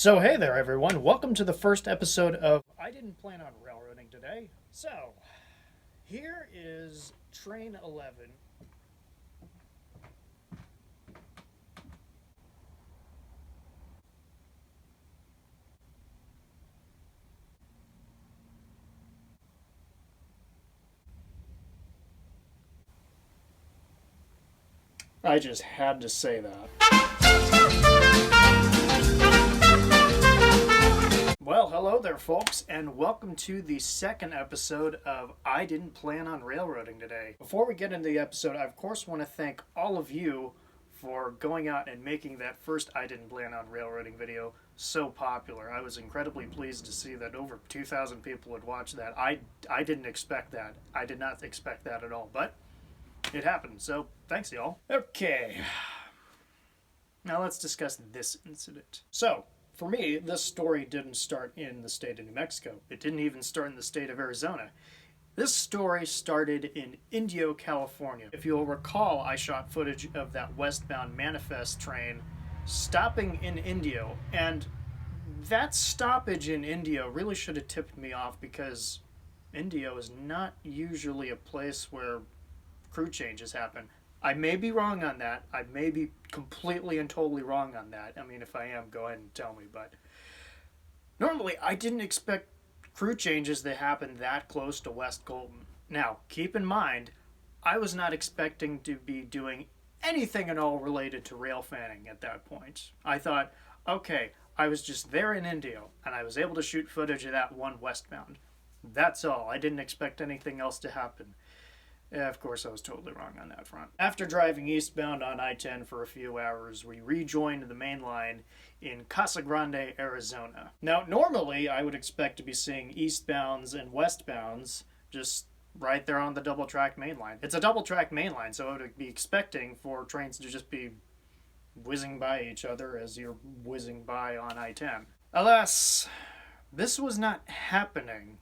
So hey there everyone, welcome to the first episode of I Didn't Plan on Railroading Today. So, here is Train 11. I just had to say that. Well, hello there, folks, and welcome to the second episode of I Didn't Plan on Railroading Today. Before we get into the episode, I of course want to thank all of you for going out and making that first I Didn't Plan on Railroading video so popular. I was incredibly pleased to see that over 2,000 people had watched that. I didn't expect that. I did not expect that at all, but it happened, so thanks, y'all. Okay, now let's discuss this incident. So, for me, this story didn't start in the state of New Mexico. It didn't even start in the state of Arizona. This story started in Indio, California. If you'll recall, I shot footage of that westbound manifest train stopping in Indio, and that stoppage in Indio really should have tipped me off because Indio is not usually a place where crew changes happen. I may be wrong on that. I may be completely and totally wrong on that. I mean, if I am, go ahead and tell me. But normally, I didn't expect crew changes to happen that close to West Colton. Now, keep in mind, I was not expecting to be doing anything at all related to railfanning at that point. I thought, okay, I was just there in Indio, and I was able to shoot footage of that one westbound. That's all. I didn't expect anything else to happen. Yeah, of course, I was totally wrong on that front. After driving eastbound on I-10 for a few hours, we rejoined the main line in Casa Grande, Arizona. Now, normally, I would expect to be seeing eastbounds and westbounds just right there on the double-track main line. It's a double-track main line, so I would be expecting for trains to just be whizzing by each other as you're whizzing by on I-10. Alas, this was not happening.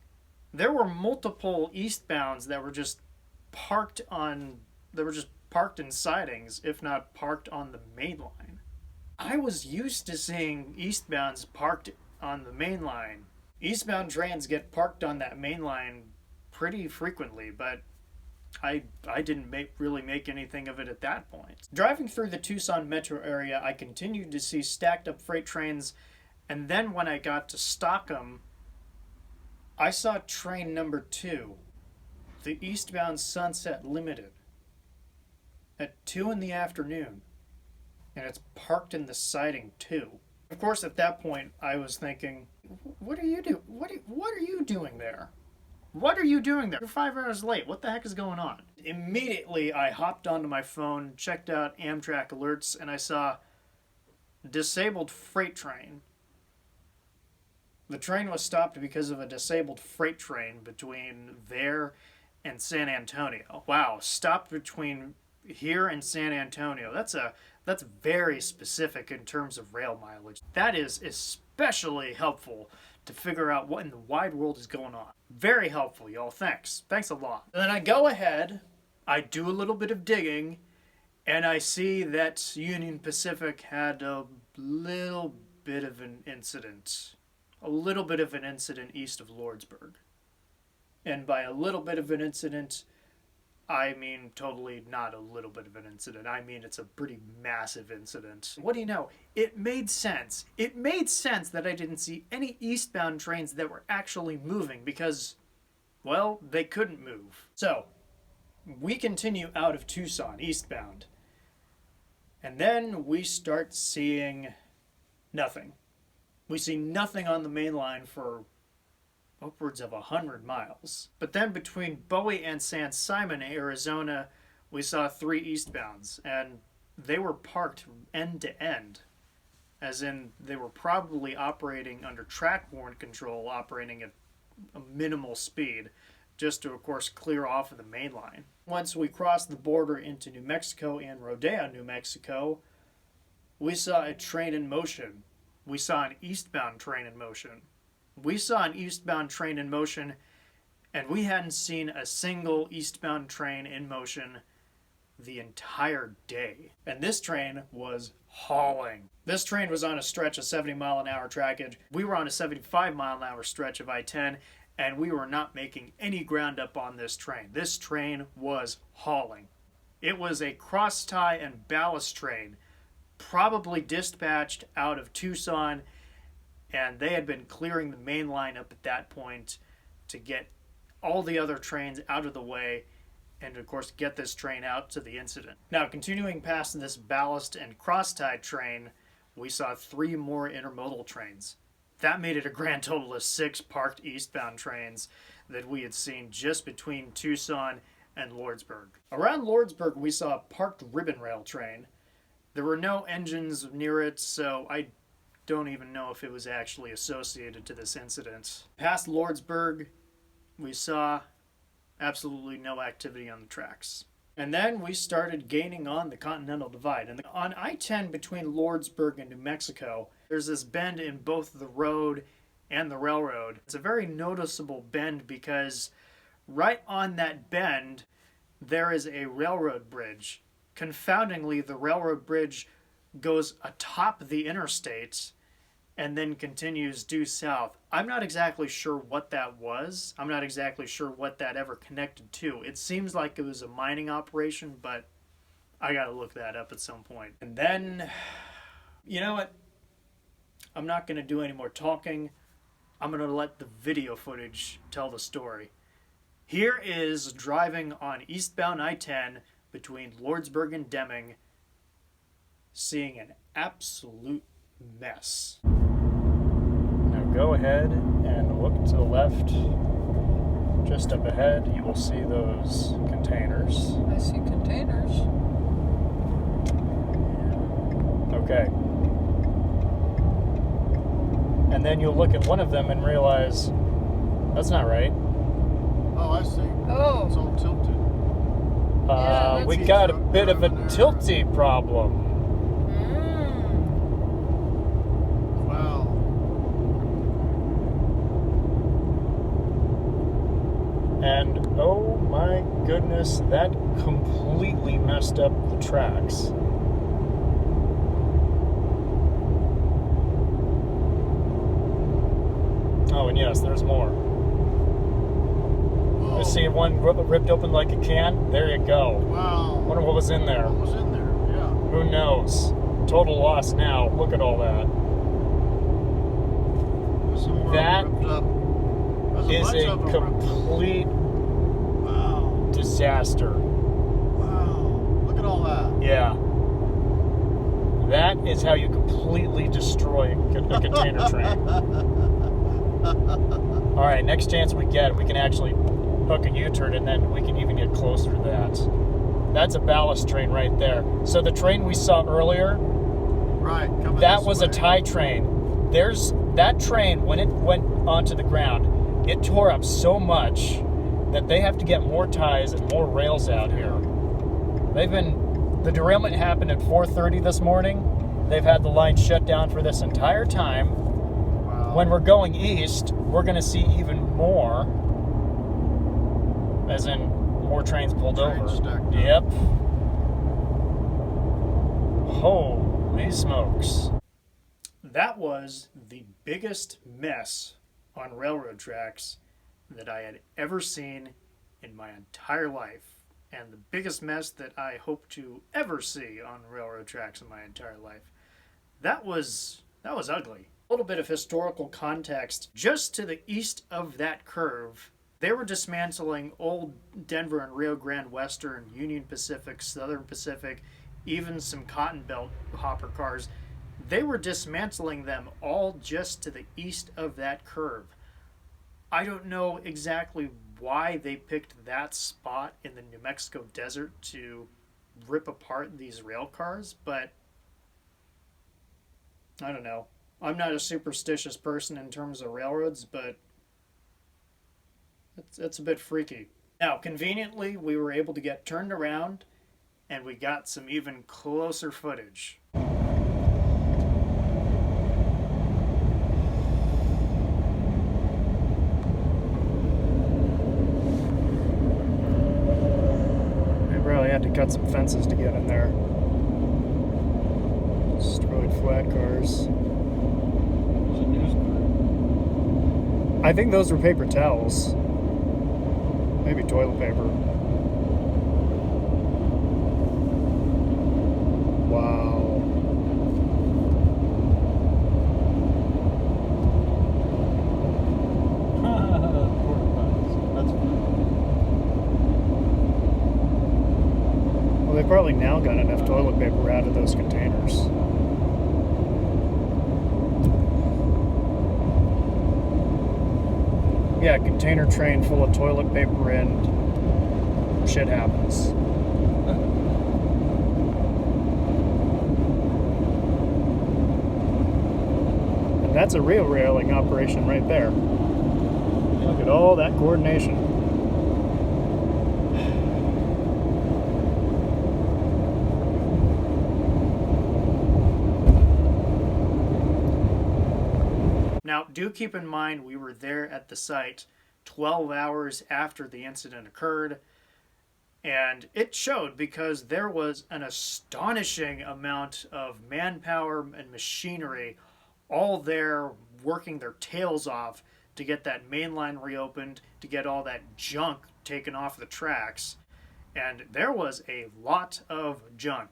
There were multiple eastbounds that were just parked in sidings, if not parked on the main line. I was used to seeing eastbounds parked on the main line. Eastbound trains get parked on that main line pretty frequently, but I didn't really make anything of it at that point. Driving through the Tucson metro area, I continued to see stacked up freight trains, and then when I got to Stockholm, I saw train number 2. The eastbound Sunset Limited at 2 in the afternoon, and it's parked in the siding too. Of course, at that point, I was thinking, what are you doing? What are you doing there? What are you doing there? You're 5 hours late. What the heck is going on? Immediately, I hopped onto my phone, checked out Amtrak alerts, and I saw disabled freight train. The train was stopped because of a disabled freight train between there and San Antonio. Wow, stopped between here and San Antonio. That's very specific in terms of rail mileage. That is especially helpful to figure out what in the wide world is going on. Very helpful, y'all. Thanks a lot. And then I go ahead, I do a little bit of digging, and I see that Union Pacific had a little bit of an incident. A little bit of an incident east of Lordsburg. And by a little bit of an incident, I mean totally not a little bit of an incident. I mean it's a pretty massive incident. What do you know? It made sense. It made sense that I didn't see any eastbound trains that were actually moving because, well, they couldn't move. So, we continue out of Tucson, eastbound. And then we start seeing nothing. We see nothing on the main line for upwards of 100 miles. But then between Bowie and San Simon, Arizona, we saw 3 eastbounds, and they were parked end to end, as in they were probably operating under track warrant control, operating at a minimal speed, just to, of course, clear off of the main line. Once we crossed the border into New Mexico and Rodeo, New Mexico, we saw a train in motion. We saw an eastbound train in motion. We saw an eastbound train in motion, and we hadn't seen a single eastbound train in motion the entire day. And this train was hauling. This train was on a stretch of 70-mile-an-hour trackage. We were on a 75-mile-an-hour stretch of I-10, and we were not making any ground up on this train. This train was hauling. It was a cross-tie and ballast train, probably dispatched out of Tucson, and they had been clearing the main line up at that point to get all the other trains out of the way and, of course, get this train out to the incident. Now, continuing past this ballast and cross-tie train, we saw 3 more intermodal trains. That made it a grand total of 6 parked eastbound trains that we had seen just between Tucson and Lordsburg. Around Lordsburg, we saw a parked ribbon rail train. There were no engines near it, so I don't even know if it was actually associated to this incident. Past Lordsburg, we saw absolutely no activity on the tracks. And then we started gaining on the Continental Divide. And on I-10 between Lordsburg and New Mexico, there's this bend in both the road and the railroad. It's a very noticeable bend because right on that bend, there is a railroad bridge. Confoundingly, the railroad bridge goes atop the interstate and then continues due south. I'm not exactly sure what that was. I'm not exactly sure what that ever connected to. It seems like it was a mining operation, but I gotta look that up at some point. And then, you know what? I'm not gonna do any more talking. I'm gonna let the video footage tell the story. Here is driving on eastbound I-10 between Lordsburg and Deming, seeing an absolute mess. Now go ahead and look to the left. Just up ahead, you will see those containers. I see containers. Okay. And then you'll look at one of them and realize, that's not right. Oh, I see. Oh. It's all tilted. Yeah, we that's got a each bit of a over there. tilty problem. Wow. And oh my goodness, that completely messed up the tracks. Oh, and yes, there's more. Whoa. I see one ripped open like a can. There you go. Wow. Wonder what was in there. What was in there? Yeah. Who knows? Total loss now. Look at all that. There's some more That ripped up. There's Is bunch a of them ripped up. complete Wow. disaster. Wow. Look at all that. Yeah. That is how you completely destroy a container train. All right, next chance we get, we can actually hook a U-turn and then we can even get closer to that. That's a ballast train right there. So the train we saw earlier, Right. Coming that this was way. a tie train. There's that train, when it went onto the ground, it tore up so much that they have to get more ties and more rails out here. The derailment happened at 4:30 this morning. They've had the line shut down for this entire time. Wow. When we're going east, we're going to see even more, as in more trains pulled Trains over. stacked up. Yep. Holy smokes. That was the biggest mess on railroad tracks that I had ever seen in my entire life, and the biggest mess that I hope to ever see on railroad tracks in my entire life. That was ugly. A little bit of historical context. Just to the east of that curve, they were dismantling old Denver and Rio Grande Western, Union Pacific, Southern Pacific, even some Cotton Belt hopper cars. They were dismantling them all just to the east of that curve. I don't know exactly why they picked that spot in the New Mexico desert to rip apart these rail cars, but I don't know. I'm not a superstitious person in terms of railroads, but it's a bit freaky. Now, conveniently, we were able to get turned around, and we got some even closer footage. had to cut some fences to get in there. Destroyed flat cars. There's a news crew. I think those were paper towels. Maybe toilet paper. Wow. Porta potties. That's fun. Well, they probably now got enough toilet paper out of those containers. Yeah, container train full of toilet paper and shit happens. And that's a real railing operation right there. Look at all that coordination. Now, do keep in mind we were there at the site 12 hours after the incident occurred, and it showed because there was an astonishing amount of manpower and machinery all there working their tails off to get that main line reopened, to get all that junk taken off the tracks, and there was a lot of junk.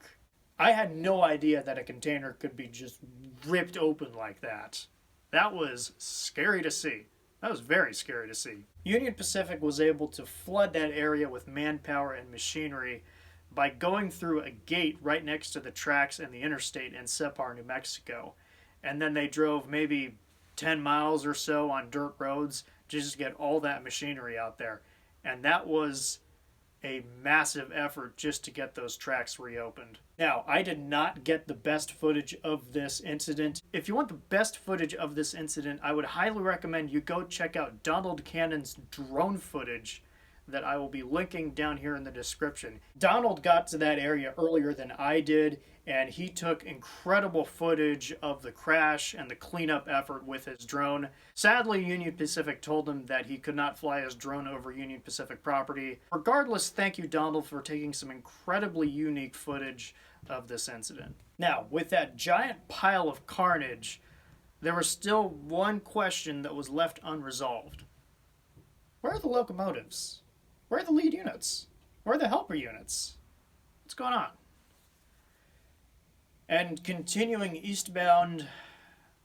I had no idea that a container could be just ripped open like that. That was scary to see. That was very scary to see. Union Pacific was able to flood that area with manpower and machinery by going through a gate right next to the tracks and the interstate in Separ, New Mexico. And then they drove maybe 10 miles or so on dirt roads just to get all that machinery out there. And that was a massive effort just to get those tracks reopened. Now, I did not get the best footage of this incident. If you want the best footage of this incident, I would highly recommend you go check out Donald Cannon's drone footage that I will be linking down here in the description. Donald got to that area earlier than I did, and he took incredible footage of the crash and the cleanup effort with his drone. Sadly, Union Pacific told him that he could not fly his drone over Union Pacific property. Regardless, thank you, Donald, for taking some incredibly unique footage of this incident. Now, with that giant pile of carnage, there was still one question that was left unresolved. Where are the locomotives? Where are the lead units? Where are the helper units? What's going on? And continuing eastbound,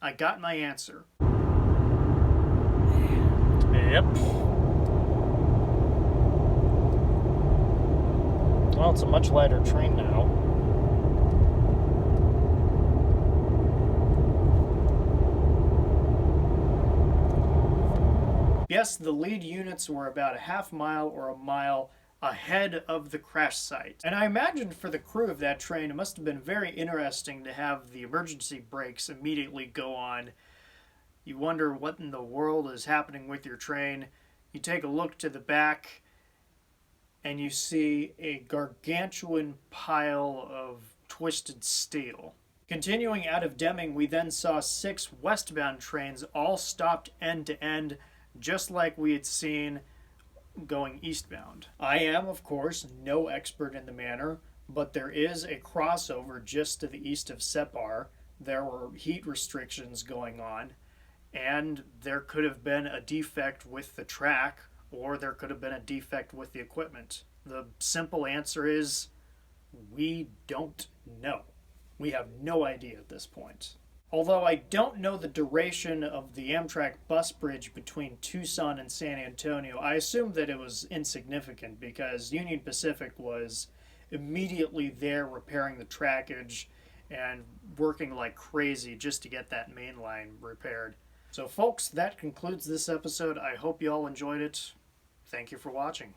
I got my answer. Yep. Well, it's a much lighter train now. Yes, the lead units were about a half mile or a mile ahead of the crash site. And I imagine for the crew of that train, it must have been very interesting to have the emergency brakes immediately go on. You wonder what in the world is happening with your train. You take a look to the back and you see a gargantuan pile of twisted steel. Continuing out of Deming, we then saw 6 westbound trains all stopped end to end, just like we had seen going eastbound. I am, of course, no expert in the matter, but there is a crossover just to the east of Separ. There were heat restrictions going on, and there could have been a defect with the track, or there could have been a defect with the equipment. The simple answer is, we don't know. We have no idea at this point. Although I don't know the duration of the Amtrak bus bridge between Tucson and San Antonio, I assume that it was insignificant because Union Pacific was immediately there repairing the trackage and working like crazy just to get that main line repaired. So folks, that concludes this episode. I hope you all enjoyed it. Thank you for watching.